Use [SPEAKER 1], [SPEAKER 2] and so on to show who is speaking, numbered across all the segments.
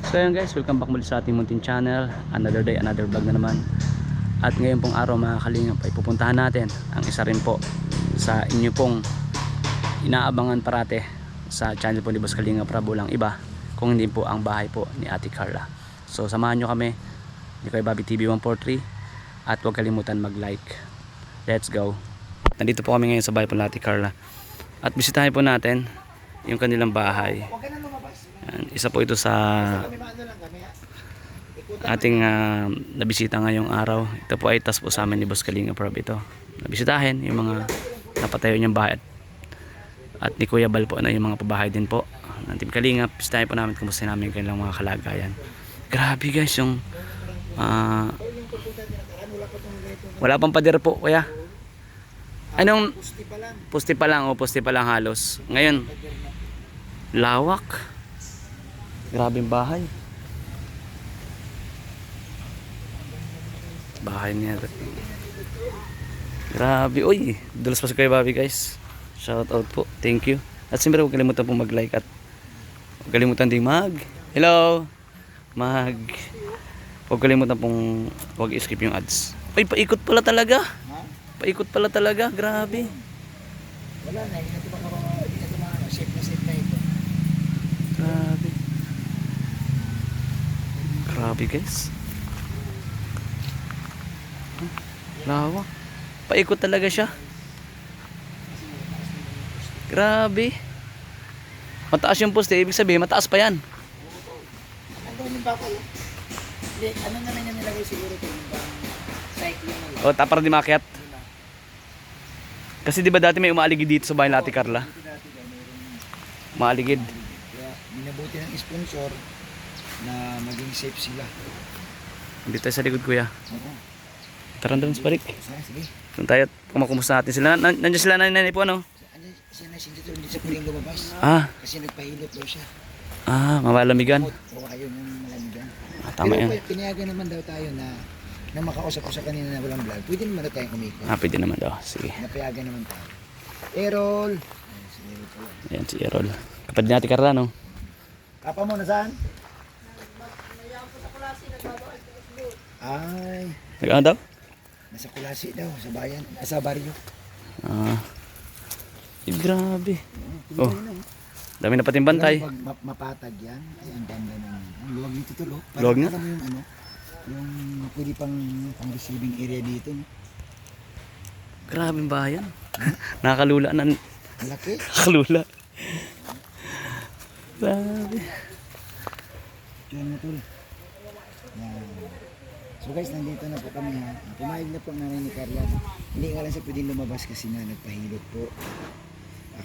[SPEAKER 1] So ayun guys, welcome back muli sa ating munting channel. Another day, another vlog na naman. At ngayon pong araw mga kalingap ay pupuntahan natin ang isa rin po sa inyo pong inaabangan parate sa channel po ni Boss Kalingap Rab, walang iba kung hindi po ang bahay po ni Ate Carla. So samahan nyo kami ni Kuya Bobby TV 143 at huwag kalimutan mag like. Let's go. Nandito po kami ngayon sa bahay po ni Ate Carla at bisitahin po natin yung kanilang bahay. Isa po ito sa ating nabisita ngayong araw. Ito po ay task po sa amin ni Boss Kalingap Rab ito. Nabisitahin yung mga napatayo niyang bahay at ni Kuya Bal po na yung mga pabahay din po ng Team Kalingap. Bisitahin po namin kumusta namin yung kanilang mga kalagayan. Grabe guys yung wala pang pader po kuya. Anong pusti pa lang o pusti pa lang halos. Ngayon lawak. Grabe yung bahay. Bahay niya. Grabe. Uy, dulas pa si Kuya Bobby guys. Shout out po. Thank you. At siyempre huwag kalimutan pong mag-like at huwag kalimutan din hello. Huwag kalimutan pong huwag i-skip yung ads. Ay, paikot pala talaga. Paikot pala talaga. Grabe.
[SPEAKER 2] Wala na. Hindi na tumama. Safe na ito.
[SPEAKER 1] Grabe. Grabe guys. Lawak. Paikot talaga siya. Grabe. Mataas yung poste, ibig sabihin mataas pa yan.
[SPEAKER 2] Ano yung bako? Hindi, ano naman yung nilagay siguro ito? Cycling na lang.
[SPEAKER 1] O, para di makiat. Kasi di ba dati may umaaligid dito sa bahay ni Ate Carla? Umaaligid.
[SPEAKER 2] Kaya minabuti ng sponsor na maging safe sila.
[SPEAKER 1] Dito tayo sa likod kuya.
[SPEAKER 2] Oo.
[SPEAKER 1] Tara doon sa balik.
[SPEAKER 2] Sige.
[SPEAKER 1] Doon tayo at kumakumusta natin sila. Nandiyan sila nanay po ano?
[SPEAKER 2] Siya na sinito hindi sa puling lumabas. Kasi nagpahilot daw siya.
[SPEAKER 1] Mamalamigan.
[SPEAKER 2] O ayaw ng malamigan.
[SPEAKER 1] Tama yan.
[SPEAKER 2] Pero pinayagan naman daw tayo na makausap-usap kanina na walang vlog. Pwede naman na tayong umikot.
[SPEAKER 1] Pwede naman daw. Sige.
[SPEAKER 2] Napayagan naman tayo. Errol.
[SPEAKER 1] Ayan si Errol. Kapatid ni Ate Carla no?
[SPEAKER 2] Kapa mo, nasaan? Ay,
[SPEAKER 1] Nag-ano daw?
[SPEAKER 2] nasa Kulasi daw, sa bayan, sa baryo.
[SPEAKER 1] Grabe. Oh, dami na pating bantay.
[SPEAKER 2] Pag mapatag yan, ay ang ganda ng ang luwag nito tulo.
[SPEAKER 1] Luwag na?
[SPEAKER 2] Alam mo yung yung pwede pang receiving area dito. No?
[SPEAKER 1] Grabe yung bayan. Nakakalula na.
[SPEAKER 2] Malaki.
[SPEAKER 1] Nakakalula. Grabe.
[SPEAKER 2] Diyan mo tulo. Yan. So guys, nandito na po kami ha. Pumayag na po ang nanay ni Carla. Hindi nga lang siya pwedeng lumabas kasi nga nagpahilot po.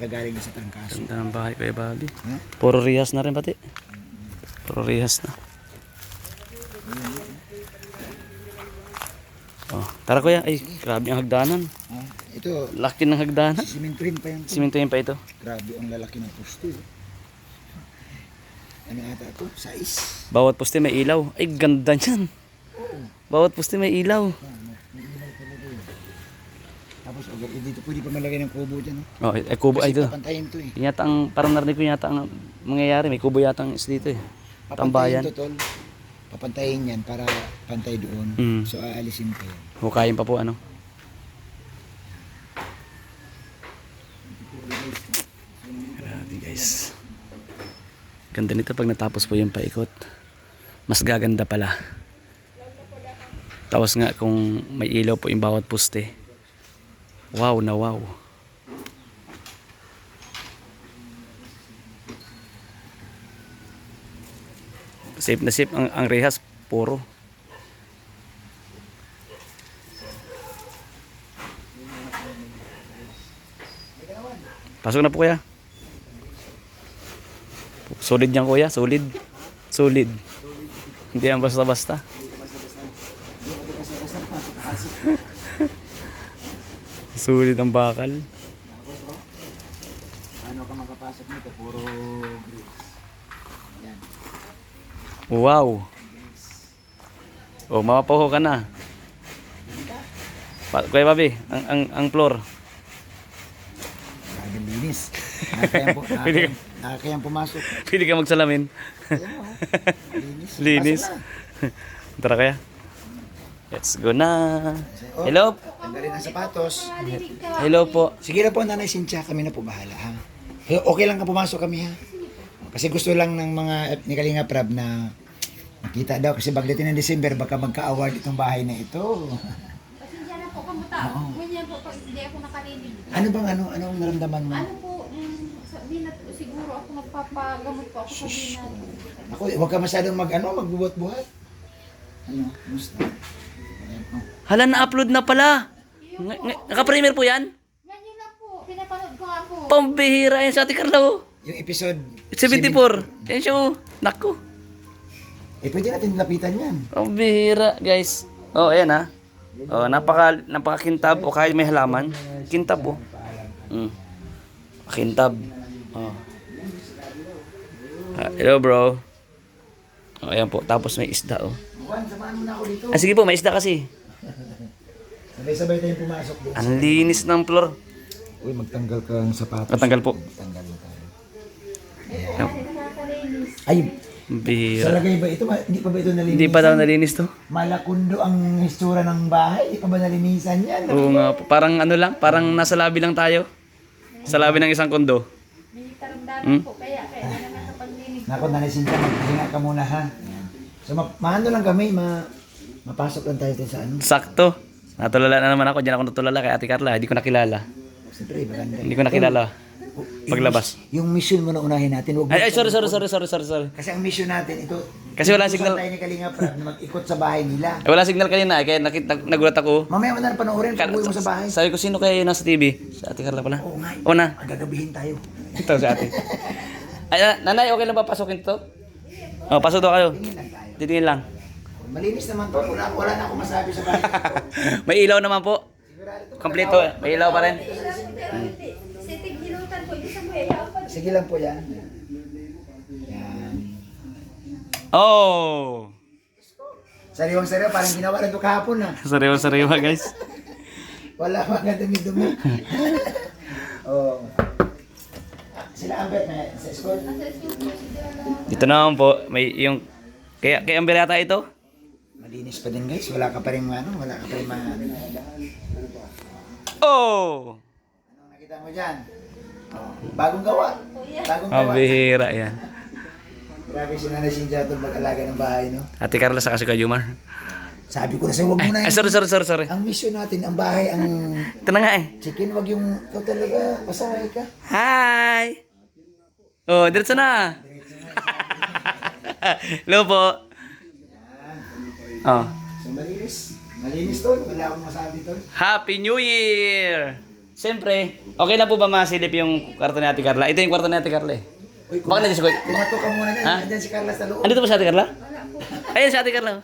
[SPEAKER 2] Kagaling na sa Trangkaso.
[SPEAKER 1] Ganda ng bahay Kuya Bobby.
[SPEAKER 2] Ha?
[SPEAKER 1] Puro rihas na rin pati. Puro rihas na. Oh, tara kuya. Ay, grabe ang hagdanan.
[SPEAKER 2] Ito,
[SPEAKER 1] Laki ng hagdanan.
[SPEAKER 2] simentuhin pa yan.
[SPEAKER 1] Simintuhin pa ito.
[SPEAKER 2] Grabe ang lalaki ng poste. Ano ata ito? Sais.
[SPEAKER 1] Bawat poste may ilaw. Ay, ganda niyan. Bawat poste may ilaw.
[SPEAKER 2] May ilaw talaga yun. Tapos dito pwede pa malagay ng kubo dyan. No?
[SPEAKER 1] Oh, kubo ay
[SPEAKER 2] Kasi
[SPEAKER 1] ito.
[SPEAKER 2] papantayin to eh.
[SPEAKER 1] Yata ang parang narinig ko yata ang mangyayari. May kubo yata ang is dito eh. Tambayan.
[SPEAKER 2] Papantayin to tol. Papantayin yan para pantay doon. So aalisin pa yan.
[SPEAKER 1] Hukayin pa po ano. Grabe guys. Ganda nito pag natapos po yung paikot. Mas gaganda pala. Tapos nga kung may ilaw po yung bawat poste. Wow na wow. Safe na safe ang rehas puro. Pasok na po kuya. Solid yan kuya, solid. Solid. Hindi yan basta-basta. Solid ang bakal.
[SPEAKER 2] Ano ka makapasok nito? Puro bricks. Yan.
[SPEAKER 1] Wow. Oh, mapapaho ka na. Kuya Bobby, ang floor.
[SPEAKER 2] Kagalinis. Kayang pumasok.
[SPEAKER 1] Pwede ka magsalamin.
[SPEAKER 2] Ayan mo. Linis.
[SPEAKER 1] Linis.
[SPEAKER 2] Pasok na.
[SPEAKER 1] Tara kaya. Let's go na. Hello.
[SPEAKER 2] Tanggalin ang sapatos.
[SPEAKER 1] Hello po.
[SPEAKER 2] Sige na po, Nanay Cynthia. Kami na po bahala, ha? Okay lang ka pumasok kami, ha? Kasi gusto lang ng mga ni Kalinga Prab na makita daw. Kasi pagdating ng December, baka magka-award itong bahay na ito.
[SPEAKER 3] Pasensya na po, kamuta. Ganyan po pag hindi ako nakarinig.
[SPEAKER 2] Ano bang anong naramdaman mo?
[SPEAKER 3] Ano po, sabihin na siguro ako nagpapagamot po ako sa binan.
[SPEAKER 2] Ako, huwag ka masyadong magbubuhat-buhat. Ano, gusto. Ayan, oh.
[SPEAKER 1] Hala, na-upload na pala. Naka-premiere po yan?
[SPEAKER 3] Yan yun lang po, pinapanood ko nga po.
[SPEAKER 1] Pambihira yan sa Ate Carla oh.
[SPEAKER 2] Yung episode
[SPEAKER 1] 74. Yan siya oh. Naku.
[SPEAKER 2] pwede natin lapitan yan.
[SPEAKER 1] Pambihira guys. Oh, ayan ha. Oh, napaka-kintab o kahit may halaman. Kintab oh. Kintab. Oh. Hello bro. Oh, ayan po. Tapos may isda oh.
[SPEAKER 2] Juan, samahan mo na ako dito.
[SPEAKER 1] Sige po, may isda kasi.
[SPEAKER 2] Sabay-sabay tayong pumasok doon.
[SPEAKER 1] Ang linis ng floor.
[SPEAKER 2] Uy, magtanggal ka ng sapatos.
[SPEAKER 1] Matanggal po.
[SPEAKER 2] Magtanggal na tayo.
[SPEAKER 3] Nakakalinis.
[SPEAKER 2] Ay, sa
[SPEAKER 1] Bihira.
[SPEAKER 2] lagay ba ito? Hindi pa ba ito nalinisan?
[SPEAKER 1] Hindi pa daw nalinis to.
[SPEAKER 2] Malakundo ang hitsura ng bahay. Hindi pa ba nalinisan yan?
[SPEAKER 1] Oo nga po. Parang ano lang, parang nasa labi lang tayo. Sa labi ng isang kondo.
[SPEAKER 3] May karamdaman po, kaya na naman sa paglinis.
[SPEAKER 2] Nako, Nanay Cynthia, magpahinga ka muna, ha? Ayan. So, maano lang kami, mapasok lang tayo sa ano.
[SPEAKER 1] Sakto. Natulala na naman ako. Diyan ako natulala kay Ate Carla. Hindi ko nakilala.
[SPEAKER 2] Siyempre, maganda.
[SPEAKER 1] Hindi ko nakilala. Paglabas.
[SPEAKER 2] Yung mission mo na unahin natin. Huwag mo-
[SPEAKER 1] Ay, sorry.
[SPEAKER 2] Kasi ang mission natin, ito.
[SPEAKER 1] Kasi walang
[SPEAKER 2] utusan
[SPEAKER 1] signal.
[SPEAKER 2] tayo ni Kalinga Prab na mag-ikot sa bahay nila.
[SPEAKER 1] Wala signal kanina. Kaya nagulat ako.
[SPEAKER 2] Mamaya mo na panoorin pag uwi mo sa bahay.
[SPEAKER 1] Sabi ko, sino kaya yun nasa TV? Si Ate Carla pala.
[SPEAKER 2] Oo nga.
[SPEAKER 1] O na.
[SPEAKER 2] Gagabihin tayo.
[SPEAKER 1] Ito si Ate. Ay, nanay, okay lang ba pasukin to? Oh, pasok daw kayo.
[SPEAKER 2] Tingin lang tayo.
[SPEAKER 1] Titingin lang.
[SPEAKER 2] Malinis naman to. Wala na akong masabi sa bahay.
[SPEAKER 1] May ilaw naman po. Kompleto. May ilaw pa rin.
[SPEAKER 3] Sitig hilutan po, hindi sa buhay.
[SPEAKER 2] Sige lang po yan. Yan.
[SPEAKER 1] Oh!
[SPEAKER 2] Sariwang-sariwa, parang ginawa na ito kahapon, ha?
[SPEAKER 1] Sariwa guys.
[SPEAKER 2] Wala pa nga dumi-dumi. Oh. Sila Ambet na sa school.
[SPEAKER 1] Dito naman po, may yung kay Amber yata ito.
[SPEAKER 2] Malinis pa din, guys. Wala ka pa rin wala ka pa rin
[SPEAKER 1] Oh!
[SPEAKER 2] Anong nakita mo dyan? Oh, bagong gawa. Bagong
[SPEAKER 1] Ang
[SPEAKER 2] gawa.
[SPEAKER 1] bihira yan.
[SPEAKER 2] Grabe si Nanay Cynthia itong mag-alaga ng bahay, no?
[SPEAKER 1] Ate Carla sa kasi Jumar.
[SPEAKER 2] Sabi ko na sa'yo, huwag mo na
[SPEAKER 1] Ay, sorry.
[SPEAKER 2] Ang mission natin, ang bahay, ang
[SPEAKER 1] Ito na nga eh.
[SPEAKER 2] chicken, wag yung ikaw talaga, pasaway ka.
[SPEAKER 1] Hi! Oh, diretso na. Hello po. Oh.
[SPEAKER 2] So, malinis. Malinis to. Wala akong masabi to.
[SPEAKER 1] Happy New Year! Siyempre, okay na po ba masilip yung kwarto ni Ate Carla? Ito yung kwarto ni Ate Carla eh.
[SPEAKER 2] Uy,
[SPEAKER 1] Bakit na Koy?
[SPEAKER 2] kumato ka muna
[SPEAKER 1] Ha?
[SPEAKER 2] na. Andyan si Carla sa loob.
[SPEAKER 1] Andito ba si Ate Carla? Ayun si Ate Carla.
[SPEAKER 3] Ano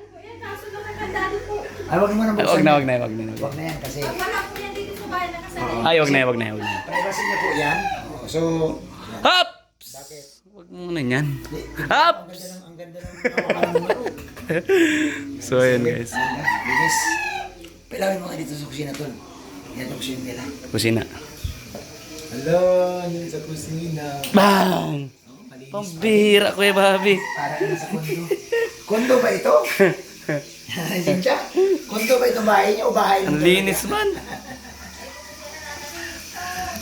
[SPEAKER 3] po yan, kaso nakakandado po.
[SPEAKER 2] Ay, wag mo na buksan.
[SPEAKER 1] Wag na.
[SPEAKER 2] Wag na yan kasi
[SPEAKER 3] Wala po yan dito sa bahay nakasalin.
[SPEAKER 1] Ay, wag na.
[SPEAKER 2] privacy niya po yan. So,
[SPEAKER 1] Hops! Wag mo na yan. Hops!
[SPEAKER 2] ang ganda ng kawakan mo.
[SPEAKER 1] So, ayun guys.
[SPEAKER 2] Linis. Pilawin mo nga dito sa kusina tol. Yan ang kusina nila.
[SPEAKER 1] Kusina.
[SPEAKER 2] Hello, yun sa kusina.
[SPEAKER 1] Bang! Pambira, Kuya Bobby.
[SPEAKER 2] Para na sa kondo. Kondo ba ito? Cynthia, kondo ba ito bahay niya o bahay
[SPEAKER 1] Ang
[SPEAKER 2] niyo?
[SPEAKER 1] linis man.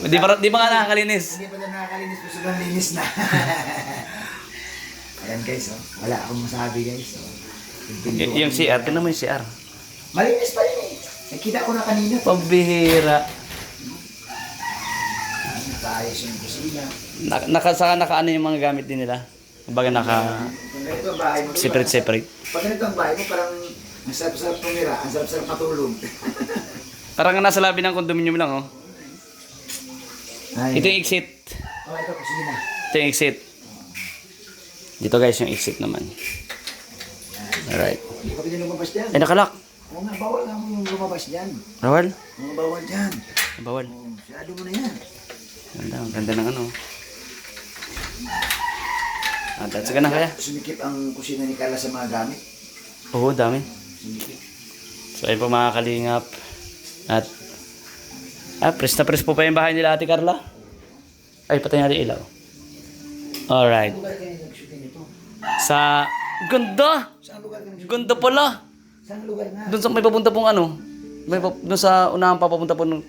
[SPEAKER 1] Di ba nga nakakalinis?
[SPEAKER 2] Hindi pa na nakakalinis po, sobrang linis na. Ayan guys, oh. Wala akong masabi guys. Oh.
[SPEAKER 1] Yung CR, tinan mo yung CR.
[SPEAKER 2] Malinis pa rin eh. Nakita ko na kanina.
[SPEAKER 1] Pambihira.
[SPEAKER 2] Ayos yung kusina.
[SPEAKER 1] Naka-ano yung mga gamit din nila. Kumbaga
[SPEAKER 2] Kung ganito ang bahay mo, diba?
[SPEAKER 1] separate.
[SPEAKER 2] Pag ganito ang bahay mo, parang ang sarap-sarap tumira, ang sarap-sarap matulog.
[SPEAKER 1] Parang nasa labi ng condominium lang oh.
[SPEAKER 2] Ay.
[SPEAKER 1] Ito yung exit.
[SPEAKER 2] Oh, ito kusina.
[SPEAKER 1] Ito yung exit. Dito guys yung exit naman. Alright.
[SPEAKER 2] Hindi ka pwede lumabas dyan.
[SPEAKER 1] Ay nakalak.
[SPEAKER 2] Oo nga, bawal nga mo lumabas dyan.
[SPEAKER 1] Bawal?
[SPEAKER 2] Oo, bawal dyan.
[SPEAKER 1] Bawal.
[SPEAKER 2] Oo, siyado mo na yan.
[SPEAKER 1] Ganda ng ano. That's ka na kaya.
[SPEAKER 2] Sumikip ang kusina ni Carla sa mga gamit.
[SPEAKER 1] Oo, dami.
[SPEAKER 2] Sumikip.
[SPEAKER 1] So ayun po mga kalingap. At press na press po pa yung bahay nila Ate Carla. Ay, patay natin ilaw. Alright.
[SPEAKER 2] Saan lugar kayo nag-shooting ito?
[SPEAKER 1] Sa ganda.
[SPEAKER 2] Saan lugar kayo nag-shooting?
[SPEAKER 1] Ganda pala.
[SPEAKER 2] Saan lugar nga?
[SPEAKER 1] Doon sa may papunta pong ano. Doon sa unahan pa papunta po nung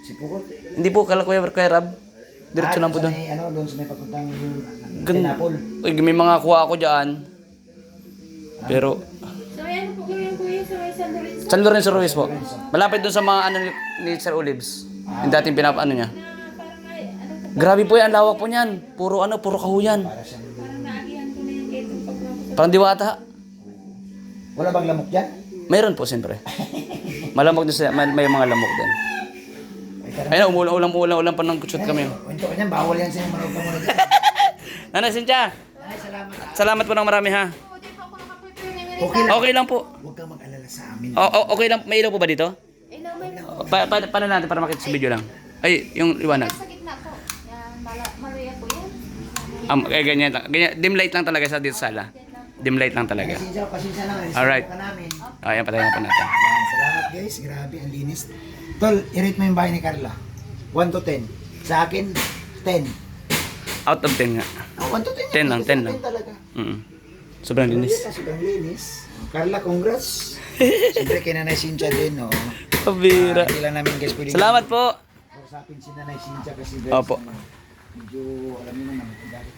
[SPEAKER 2] Si Pukot?
[SPEAKER 1] hindi po kala Kuya Rab. Diretso lang po doon.
[SPEAKER 2] Ano, doon sa may papuntang
[SPEAKER 1] Gan-
[SPEAKER 2] Tinapol.
[SPEAKER 1] Uy, may mga kuha ako diyan. Pero
[SPEAKER 3] So, ano po gawin kuya? So, may San Lorenzo?
[SPEAKER 1] San Lorenzo Ruiz po. Malapit doon sa mga ano ni Sir Olives. Yung dating ano niya.
[SPEAKER 3] Na parang may, ano po,
[SPEAKER 1] Grabe po yan, ang lawak po niyan. Puro kahuyan.
[SPEAKER 3] parang naagihan ko na yung ketong paglapo.
[SPEAKER 1] Parang diwata.
[SPEAKER 2] Wala bang lamok dyan?
[SPEAKER 1] Mayroon po siyempre. Malamok din may mga lamok din. Ayun, umulang pa ng kutsot kami.
[SPEAKER 2] Kwento ko dyan, bawal yan sa'yo. Manood ka muna dyan.
[SPEAKER 1] Nanay Cynthia,
[SPEAKER 2] Ay, salamat.
[SPEAKER 1] salamat po ng marami ha.
[SPEAKER 3] Oo, di pa ako nakaprepare ng merienda.
[SPEAKER 2] Okay lang.
[SPEAKER 1] Okay lang po.
[SPEAKER 2] Huwag kang mag-alala sa amin.
[SPEAKER 1] Okay lang. May ilaw po ba dito?
[SPEAKER 3] Eh, naman po.
[SPEAKER 1] Paano natin para makita sa video lang? Ay, yung liwanag.
[SPEAKER 3] Sa gitna po. Yan, Maria po yan.
[SPEAKER 1] Ganyan lang. Dim light lang talaga sa dito sa sala. Dim light lang talaga.
[SPEAKER 2] Pasensya na.
[SPEAKER 1] Alright.
[SPEAKER 2] Ka namin.
[SPEAKER 1] Ayan, patayin na po natin.
[SPEAKER 2] Ayan, salamat guys. Grabe, ang linis. Tol, i-rate mo yung bahay ni Carla. 1 to 10. Sa akin, 10.
[SPEAKER 1] Out of 10 nga.
[SPEAKER 2] Oh, 1 to 10.
[SPEAKER 1] 10 lang, 10 lang.
[SPEAKER 2] talaga.
[SPEAKER 1] Sobrang linis.
[SPEAKER 2] Sobrang linis. Carla, congrats. Siyempre kay Nanay Cynthia din, no?
[SPEAKER 1] Pabira.
[SPEAKER 2] Hindi lang namin guys pwede.
[SPEAKER 1] Salamat po.
[SPEAKER 2] Kausapin si Nanay Cynthia kasi guys.
[SPEAKER 1] Opo.
[SPEAKER 2] Medyo, alam niyo naman, galit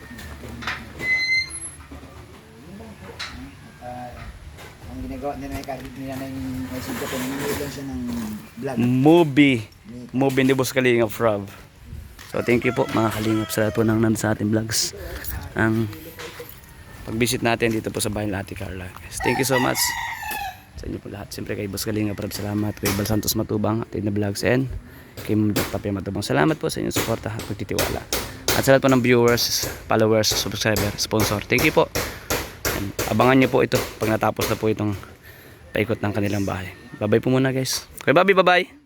[SPEAKER 2] at ang ginagawa ni Nanay Cynthia po, nangyayari lang siya ng vlog.
[SPEAKER 1] Movie ni Boss Kalingap Rob. So thank you po mga Kalingap sa lahat po nang nandun sa ating vlogs. Ang pag-visit natin dito po sa bahay ni Ate Carla. Guys, thank you so much sa inyo po lahat. Siyempre kay Boss Kalingap Rob, salamat. Kay Bal Santos Matubang, Ate na Vlogs, and kay Tapia Matubang. Salamat po sa inyong suporta at pagtitiwala. At sa lahat po ng viewers, followers, subscriber, sponsor. Thank you po. And abangan nyo po ito pag natapos na po itong paikot ng kanilang bahay. Bye-bye po muna guys. Okay, bye-bye.